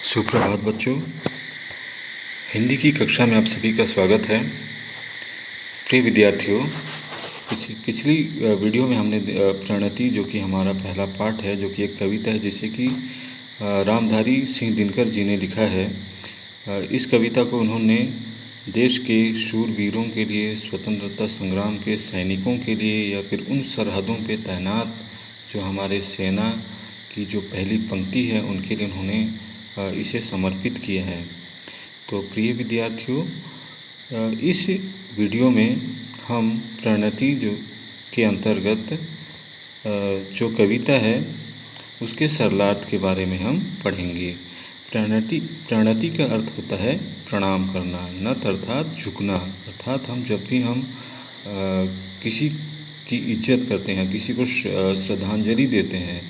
सुप्रभात बच्चों, हिंदी की कक्षा में आप सभी का स्वागत है। प्रिय विद्यार्थियों, पिछली वीडियो में हमने प्रणति, जो कि हमारा पहला पाठ है, जो कि एक कविता है जिसे कि रामधारी सिंह दिनकर जी ने लिखा है। इस कविता को उन्होंने देश के शूरवीरों के लिए, स्वतंत्रता संग्राम के सैनिकों के लिए, या फिर उन सरहदों पे तैनात जो हमारे सेना की जो पहली पंक्ति है उनके लिए उन्होंने इसे समर्पित किया है। तो प्रिय विद्यार्थियों, इस वीडियो में हम प्रणति के अंतर्गत जो कविता है उसके सरलार्थ के बारे में हम पढ़ेंगे। प्रणति का अर्थ होता है प्रणाम करना। नत अर्थात झुकना, अर्थात हम जब भी हम किसी की इज्जत करते हैं, किसी को श्रद्धांजलि देते हैं,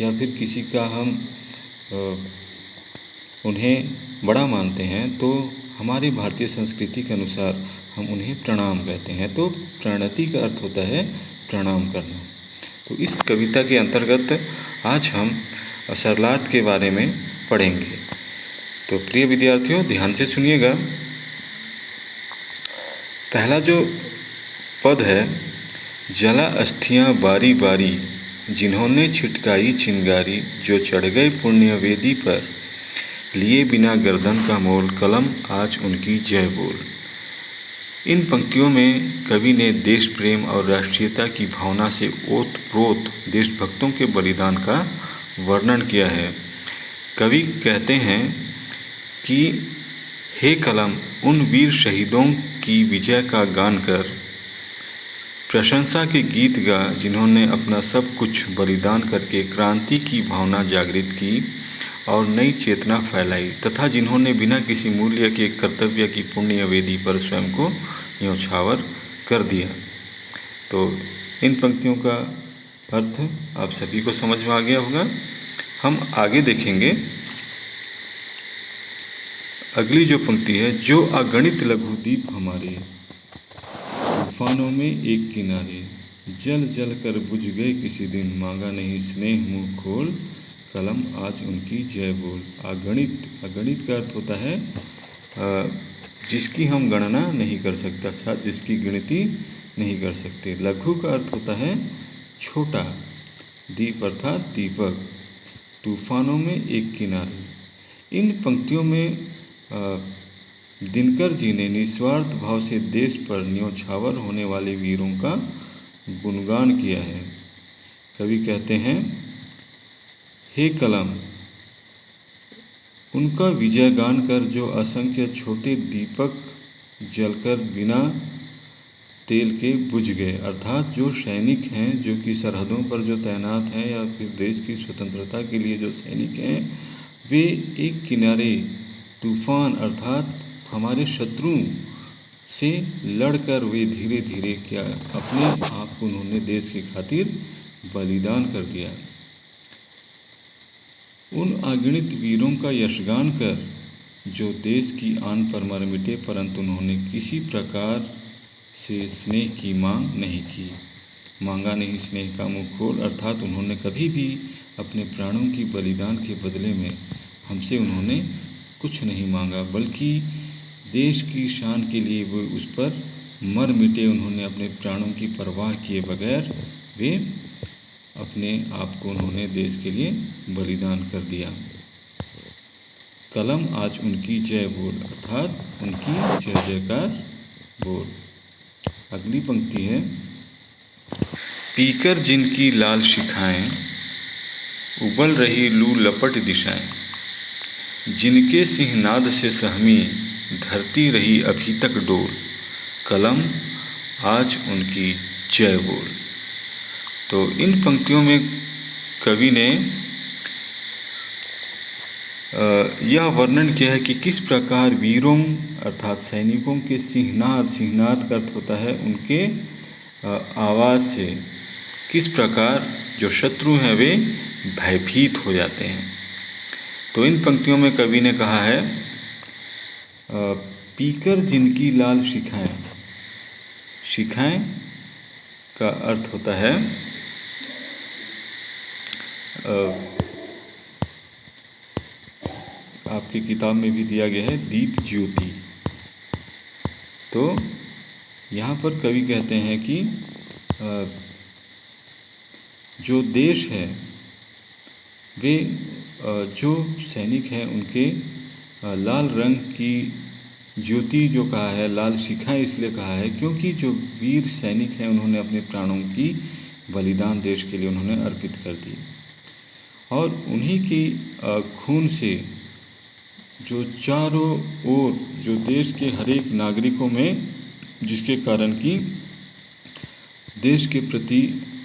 या फिर किसी का हम उन्हें बड़ा मानते हैं, तो हमारी भारतीय संस्कृति के अनुसार हम उन्हें प्रणाम कहते हैं। तो प्रणति का अर्थ होता है प्रणाम करना। तो इस कविता के अंतर्गत आज हम सरलार्थ के बारे में पढ़ेंगे। तो प्रिय विद्यार्थियों, ध्यान से सुनिएगा। पहला जो पद है, जला अस्थियाँ बारी बारी, जिन्होंने छिटकाई चिंगारी, जो चढ़ गए पुण्य वेदी पर, लिए बिना गर्दन का मोल, कलम आज उनकी जय बोल। इन पंक्तियों में कवि ने देश प्रेम और राष्ट्रीयता की भावना से ओतप्रोत देशभक्तों के बलिदान का वर्णन किया है। कवि कहते हैं कि हे कलम, उन वीर शहीदों की विजय का गान कर, प्रशंसा के गीत गा, जिन्होंने अपना सब कुछ बलिदान करके क्रांति की भावना जागृत की और नई चेतना फैलाई, तथा जिन्होंने बिना किसी मूल्य के कर्तव्य की पुण्य वेदी पर स्वयं को न्यौछावर कर दिया। तो इन पंक्तियों का अर्थ आप सभी को समझ में आ गया होगा। हम आगे देखेंगे। अगली जो पंक्ति है, जो अगणित लघुदीप हमारे, तूफानों में एक किनारे, जल जल कर बुझ गए किसी दिन, मांगा नहीं स्नेह मुँह खोल, कलम आज उनकी जय बोल। अगणित, अगणित का अर्थ होता है जिसकी हम गणना नहीं कर सकते, अर्थात जिसकी गिनती नहीं कर सकते। लघु का अर्थ होता है छोटा। दीप अर्थात दीपक। तूफानों में एक किनारे। इन पंक्तियों में दिनकर जी ने निस्वार्थ भाव से देश पर न्यौछावर होने वाले वीरों का गुणगान किया है। कवि कहते हैं, हे कलम, उनका विजय गान कर, जो असंख्य छोटे दीपक जलकर बिना तेल के बुझ गए, अर्थात जो सैनिक हैं, जो कि सरहदों पर जो तैनात हैं, या फिर देश की स्वतंत्रता के लिए जो सैनिक हैं, वे एक किनारे तूफान अर्थात हमारे शत्रुओं से लड़कर वे धीरे धीरे क्या अपने आप को उन्होंने देश की खातिर बलिदान कर दिया। उन अगणित वीरों का यशगान कर, जो देश की आन पर मर मिटे, परंतु उन्होंने किसी प्रकार से स्नेह की मांग नहीं की। मांगा नहीं स्नेह का मुँह खोल, अर्थात उन्होंने कभी भी अपने प्राणों की बलिदान के बदले में हमसे उन्होंने कुछ नहीं मांगा, बल्कि देश की शान के लिए वो उस पर मर मिटे। उन्होंने अपने प्राणों की परवाह किए बगैर वे अपने आप को उन्होंने देश के लिए बलिदान कर दिया। कलम आज उनकी जय बोल, अर्थात उनकी जय जयकार बोल। अगली पंक्ति है, पीकर जिनकी लाल शिखाएं, उबल रही लू लपट दिशाएं, जिनके सिंहनाद से सहमी, धरती रही अभी तक डोल, कलम आज उनकी जय बोल। तो इन पंक्तियों में कवि ने यह वर्णन किया है कि किस प्रकार वीरों अर्थात सैनिकों के सिंहनाद, सिंहनाद का अर्थ होता है उनके आवाज़ से किस प्रकार जो शत्रु हैं वे भयभीत हो जाते हैं। तो इन पंक्तियों में कवि ने कहा है, पीकर जिनकी लाल शिखाएं। शिखाएं का अर्थ होता है आपकी किताब में भी दिया गया है दीप ज्योति। तो यहाँ पर कवि कहते हैं कि जो देश है वे जो सैनिक हैं उनके लाल रंग की ज्योति जो कहा है, लाल शिखाएं इसलिए कहा है क्योंकि जो वीर सैनिक हैं उन्होंने अपने प्राणों की बलिदान देश के लिए उन्होंने अर्पित कर दी और उन्हीं की खून से जो चारों ओर जो देश के हर एक नागरिकों में, जिसके कारण कि देश के प्रति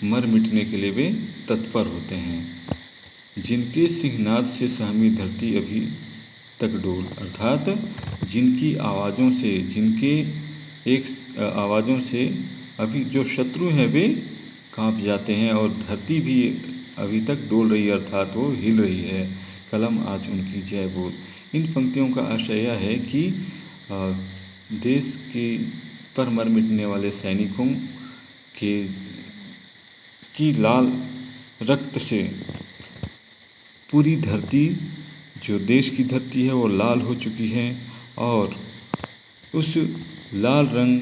मर मिटने के लिए वे तत्पर होते हैं, जिनके सिंहनाद से सहमी धरती अभी तक डोल, अर्थात जिनकी आवाज़ों से, जिनके एक आवाज़ों से अभी जो शत्रु हैं वे कांप जाते हैं और धरती भी अभी तक डोल रही है, अर्थात वो हिल रही है। कलम आज उनकी जय बोल। इन पंक्तियों का आशय यह है कि देश के पर मर मिटने वाले सैनिकों की लाल रक्त से पूरी धरती, जो देश की धरती है वो लाल हो चुकी है और उस लाल रंग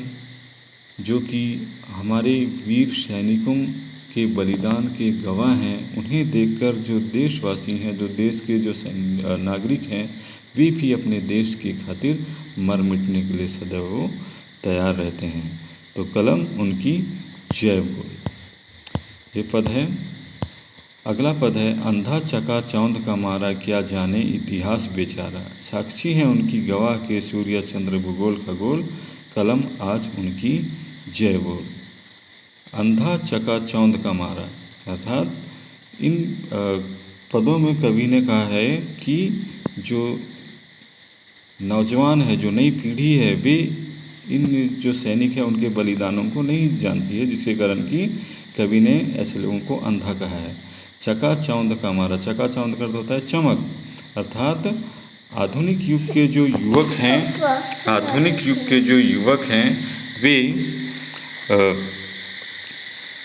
जो कि हमारे वीर सैनिकों के बलिदान के गवाह हैं, उन्हें देखकर जो देशवासी हैं, जो देश के जो नागरिक हैं, वे भी अपने देश की खातिर मर मिटने के लिए सदैव तैयार रहते हैं। तो कलम उनकी जय बोल। ये पद है। अगला पद है अंधा चका चौंध का मारा, क्या जाने इतिहास बेचारा। साक्षी हैं उनकी गवाह के सूर्य चंद्र भूगोल खगोल, कलम आज उनकी जय बोल। अंधा चका चौंध का मारा, अर्थात इन पदों में कवि ने कहा है कि जो नौजवान है, जो नई पीढ़ी है, वे इन जो सैनिक हैं उनके बलिदानों को नहीं जानती है, जिसके कारण कि कवि ने ऐसे लोगों को अंधा कहा है। चका चौंध का मारा, चका चौंध का अर्थ होता है चमक, अर्थात आधुनिक युग के जो युवक हैं, वे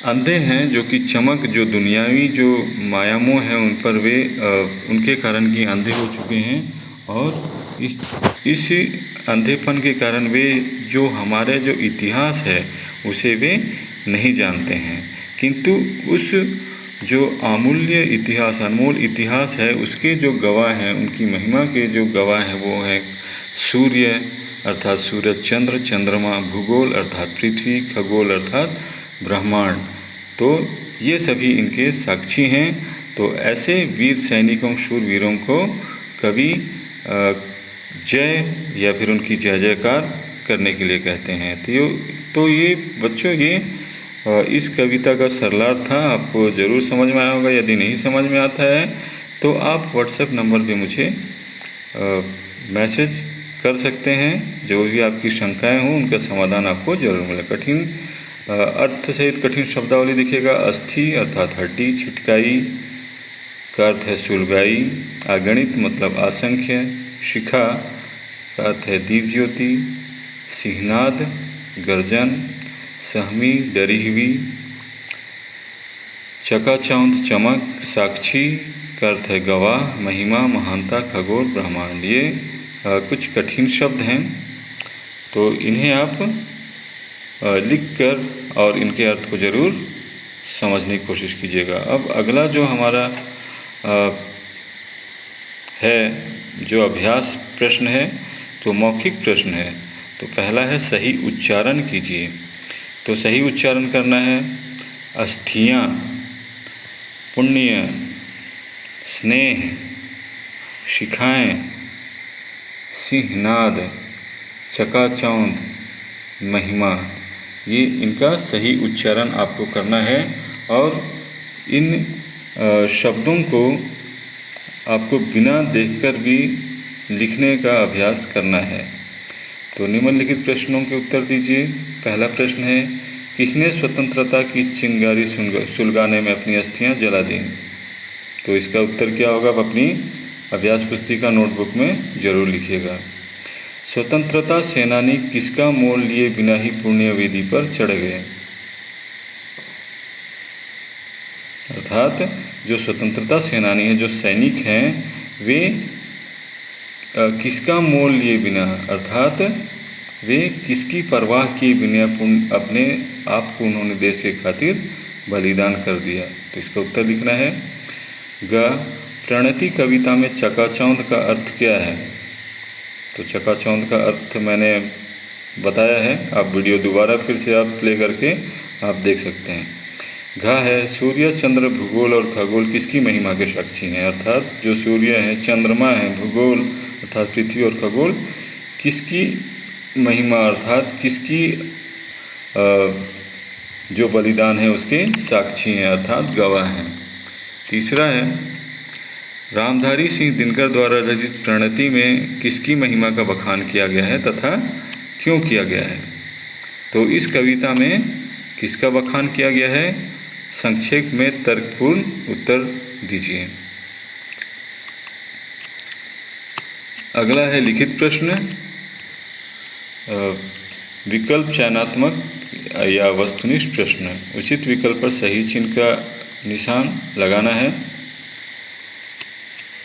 अंधे हैं, जो कि चमक, जो दुनियावी जो मायामोह है उन पर वे उनके कारण कि अंधे हो चुके हैं और इस अंधेपन के कारण वे जो हमारे जो इतिहास है उसे वे नहीं जानते हैं, किंतु उस जो अमूल्य इतिहास, अनमोल इतिहास है, उसके जो गवाह हैं, उनकी महिमा के जो गवाह हैं वो हैं सूर्य अर्थात सूरज, चंद्र, चंद्रमा, भूगोल अर्थात पृथ्वी, खगोल अर्थात ब्रह्मांड। तो ये सभी इनके साक्षी हैं। तो ऐसे वीर सैनिकों, शूरवीरों को कवि जय या फिर उनकी जय जयकार करने के लिए कहते हैं। तो ये बच्चों, ये इस कविता का सरलार्थ था, आपको ज़रूर समझ में आया होगा। यदि नहीं समझ में आता है तो आप व्हाट्सएप नंबर पे मुझे मैसेज कर सकते हैं। जो भी आपकी शंकाएं हों उनका समाधान आपको जरूर मिले। कठिन अर्थ सहित कठिन शब्दावली दिखेगा। अस्थि अर्थात हड्डी, छिटकाई का अर्थ है सुलगाई, अगणित मतलब असंख्य, शिखा का अर्थ है दीप ज्योति, सिंहनाद गर्जन, सहमी डरी हुई, चकाचौंध चमक, साक्षी का अर्थ है गवाह, महिमा महानता, खगोल ब्रह्मांड। ये कुछ कठिन शब्द हैं, तो इन्हें आप लिखकर और इनके अर्थ को ज़रूर समझने की कोशिश कीजिएगा। अब अगला जो हमारा है जो अभ्यास प्रश्न है, तो मौखिक प्रश्न है। तो पहला है सही उच्चारण कीजिए। तो सही उच्चारण करना है अस्थियाँ, पुण्य, स्नेह, शिखाएँ, सिंहनाद, चकाचौंध, महिमा। ये इनका सही उच्चारण आपको करना है और इन शब्दों को आपको बिना देखकर भी लिखने का अभ्यास करना है। तो निम्नलिखित प्रश्नों के उत्तर दीजिए। पहला प्रश्न है किसने स्वतंत्रता की चिंगारी सुलगाने में अपनी अस्थियां जला दी? तो इसका उत्तर क्या होगा, आप अपनी अभ्यास पुस्तिका नोटबुक में ज़रूर लिखिएगा। स्वतंत्रता सेनानी किसका मोल लिए बिना ही पुण्य वेदी पर चढ़ गए? अर्थात जो स्वतंत्रता सेनानी है, जो सैनिक हैं, वे किसका मोल लिए बिना, अर्थात वे किसकी परवाह किए बिना अपने आप को उन्होंने देश के खातिर बलिदान कर दिया। तो इसका उत्तर लिखना है। ग, प्रणति कविता में चकाचौंध का अर्थ क्या है? तो चकाचौंध का अर्थ मैंने बताया है, आप वीडियो दोबारा फिर से आप प्ले करके आप देख सकते हैं। घ है, सूर्य, चंद्र, भूगोल और खगोल किसकी महिमा के साक्षी हैं? अर्थात जो सूर्य है, चंद्रमा है, भूगोल अर्थात पृथ्वी और खगोल किसकी महिमा अर्थात किसकी जो बलिदान है उसके साक्षी हैं अर्थात गवाह हैं। तीसरा है, रामधारी सिंह दिनकर द्वारा रचित प्रणति में किसकी महिमा का बखान किया गया है तथा क्यों किया गया है? तो इस कविता में किसका बखान किया गया है? संक्षेप में तर्कपूर्ण उत्तर दीजिए। अगला है लिखित प्रश्न। विकल्प चयनात्मक या वस्तुनिष्ठ प्रश्न। उचित विकल्प पर सही चिन्ह का निशान लगाना है।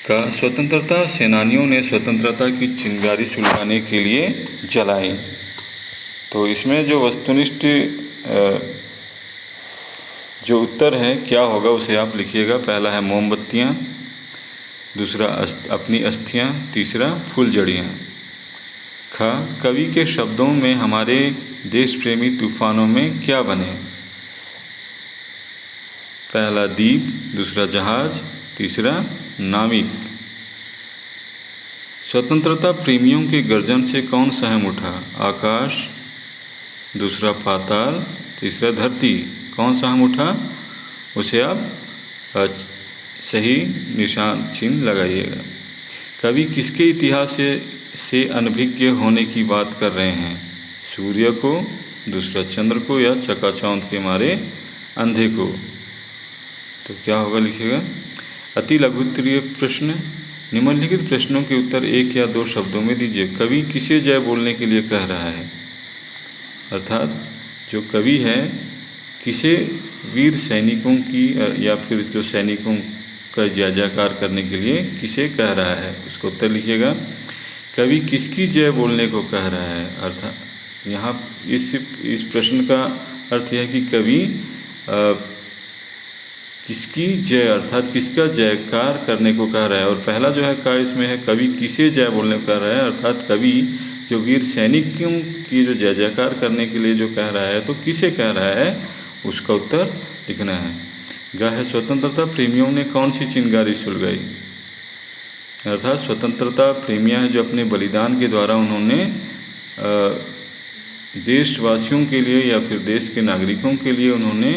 का स्वतंत्रता सेनानियों ने स्वतंत्रता की चिंगारी सुलगाने के लिए जलाई। तो इसमें जो वस्तुनिष्ठ जो उत्तर है क्या होगा उसे आप लिखिएगा। पहला है मोमबत्तियाँ, दूसरा अपनी अस्थियाँ, तीसरा फूलझड़ियाँ। ख, कवि के शब्दों में हमारे देश प्रेमी तूफानों में क्या बने? पहला दीप, दूसरा जहाज, तीसरा नाविक। स्वतंत्रता प्रेमियों के गर्जन से कौन सहम उठा? आकाश, दूसरा पाताल, तीसरा धरती। कौन सहम उठा उसे आप सही निशान चिन्ह लगाइएगा। कवि किसके इतिहास से अनभिज्ञ होने की बात कर रहे हैं? सूर्य को, दूसरा चंद्र को या चकाचौंध के मारे अंधे को। तो क्या होगा लिखिएगा। अति लघुत्तरीय प्रश्न। निम्नलिखित प्रश्नों के उत्तर एक या दो शब्दों में दीजिए। कवि किसे जय बोलने के लिए कह रहा है? अर्थात जो कवि है किसे वीर सैनिकों की या फिर जो सैनिकों का जय जयकार करने के लिए किसे कह रहा है उसको उत्तर लिखिएगा। कवि किसकी जय बोलने को कह रहा है? अर्थात यहाँ इस प्रश्न का अर्थ यह है कि कवि किसकी जय अर्थात किसका जयकार करने को कह रहा है। और पहला जो है का इसमें है कवि किसे जय बोलने को कह रहा है, अर्थात कवि जो वीर सैनिकों की जो जय जयकार करने के लिए जो कह रहा है तो किसे कह रहा है उसका उत्तर लिखना है। ग है, स्वतंत्रता प्रेमियों ने कौन सी चिंगारी सुलगाई? अर्थात स्वतंत्रता प्रेमियाँ जो अपने बलिदान के द्वारा उन्होंने देशवासियों के लिए या फिर देश के नागरिकों के लिए उन्होंने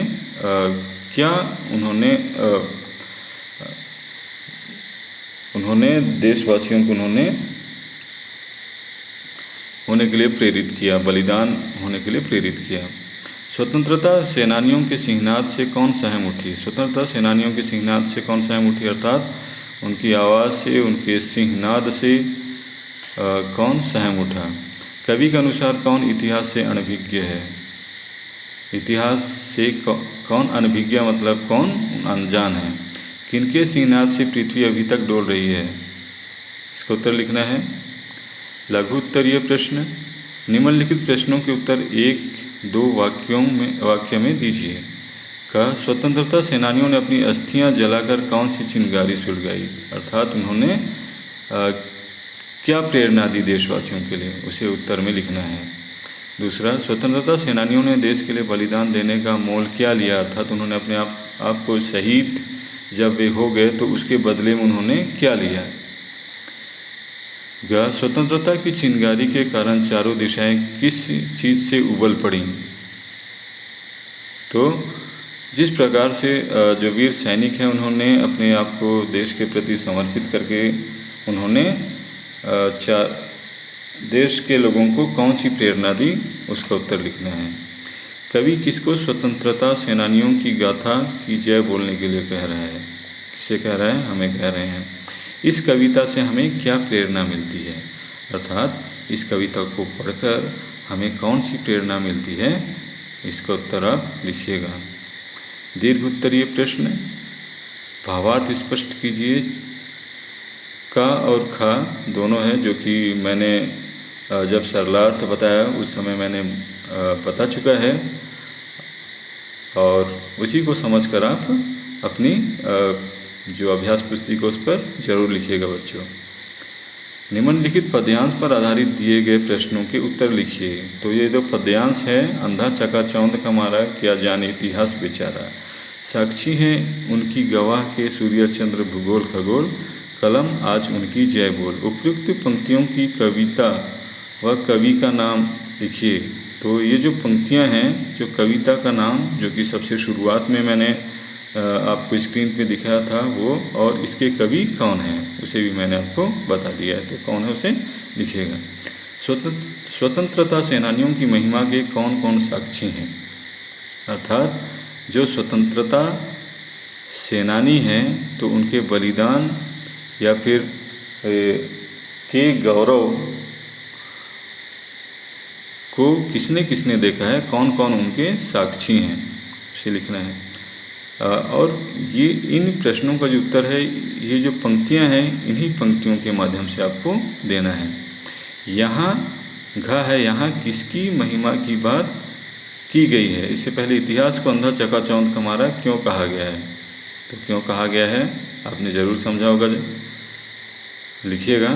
उन्होंने देशवासियों को उन्होंने होने के लिए प्रेरित किया, बलिदान होने के लिए प्रेरित किया। स्वतंत्रता सेनानियों के सिंहनाद से कौन सहम उठी? स्वतंत्रता सेनानियों के सिंहनाद से कौन सहम उठी? अर्थात उनकी आवाज़ से, उनके सिंहनाद से कौन सहम उठा? कवि के अनुसार कौन इतिहास से अनभिज्ञ है? इतिहास से कौन अनभिज्ञ मतलब कौन अनजान है? किनके सिंहनाद से पृथ्वी अभी तक डोल रही है? इसका उत्तर लिखना है। लघु उत्तरीय प्रश्न। निम्नलिखित प्रश्नों के उत्तर एक दो वाक्य में दीजिए। का स्वतंत्रता सेनानियों ने अपनी अस्थियां जलाकर कौन सी चिंगारी सुलगाई? अर्थात उन्होंने क्या प्रेरणा दी देशवासियों के लिए उसे उत्तर में लिखना है। दूसरा, स्वतंत्रता सेनानियों ने देश के लिए बलिदान देने का मोल क्या लिया? अर्थात उन्होंने अपने आप को शहीद जब वे हो गए तो उसके बदले में उन्होंने क्या लिया? स्वतंत्रता की चिंगारी के कारण चारों दिशाएं किस चीज़ से उबल पड़ी? तो जिस प्रकार से जो वीर सैनिक हैं उन्होंने अपने आप को देश के प्रति समर्पित करके उन्होंने देश के लोगों को कौन सी प्रेरणा दी उसका उत्तर लिखना है। कवि किसको स्वतंत्रता सेनानियों की गाथा की जय बोलने के लिए कह रहा है? किसे कह रहा है? हमें कह रहे हैं। इस कविता से हमें क्या प्रेरणा मिलती है? अर्थात इस कविता को पढ़कर हमें कौन सी प्रेरणा मिलती है? इसका उत्तर आप लिखिएगा। दीर्घ उत्तरीय प्रश्न। भावार्थ स्पष्ट कीजिए। का और खा दोनों है, जो कि मैंने जब सरलार्थ बताया उस समय मैंने बता चुका है, और उसी को समझकर आप अपनी जो अभ्यास पुस्तिका उस पर ज़रूर लिखिएगा बच्चों। निम्नलिखित पद्यांश पर आधारित दिए गए प्रश्नों के उत्तर लिखिए। तो ये जो पद्यांश है, अंधा चकाचौंध का मारा क्या जाने इतिहास बेचारा, साक्षी हैं उनकी गवाह के सूर्य चंद्र भूगोल खगोल, कलम आज उनकी जय बोल। उपयुक्त पंक्तियों की कविता व कवि का नाम लिखिए। तो ये जो पंक्तियां हैं, जो कविता का नाम जो कि सबसे शुरुआत में मैंने आपको स्क्रीन पे दिखाया था वो, और इसके कवि कौन हैं उसे भी मैंने आपको बता दिया है। तो कौन है उसे लिखिएगा। स्वतंत्रता सेनानियों की महिमा के कौन कौन साक्षी हैं, अर्थात जो स्वतंत्रता सेनानी हैं तो उनके बलिदान या फिर के गौरव को किसने किसने देखा है, कौन कौन उनके साक्षी हैं, उसे लिखना है। और ये इन प्रश्नों का जो उत्तर है, ये जो पंक्तियां हैं, इन्हीं पंक्तियों के माध्यम से आपको देना है। यहाँ घ है, यहाँ किसकी महिमा की बात की गई है। इससे पहले इतिहास को अंधा चकाचौंध का मारा क्यों कहा गया है, तो क्यों कहा गया है आपने ज़रूर समझा होगा, लिखिएगा।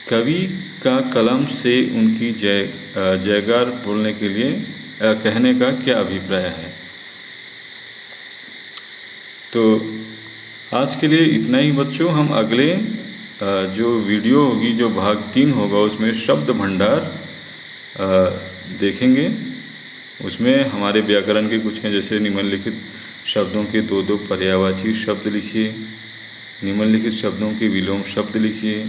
कवि का कलम से उनकी जयकार बोलने के लिए कहने का क्या अभिप्राय है। तो आज के लिए इतना ही बच्चों। हम अगले जो वीडियो होगी, जो भाग 3 होगा, उसमें शब्द भंडार देखेंगे। उसमें हमारे व्याकरण के कुछ हैं, जैसे निम्नलिखित शब्दों के 2-2 पर्यायवाची शब्द लिखिए, निम्नलिखित शब्दों के विलोम शब्द लिखिए,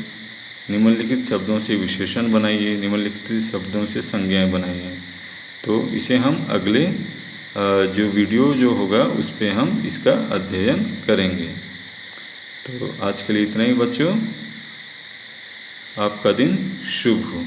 निम्नलिखित शब्दों से विशेषण बनाइए, निम्नलिखित शब्दों से संज्ञाएं बनाइए। तो इसे हम अगले जो वीडियो जो होगा उस पर हम इसका अध्ययन करेंगे। तो आज के लिए इतना ही बच्चों, आपका दिन शुभ हो।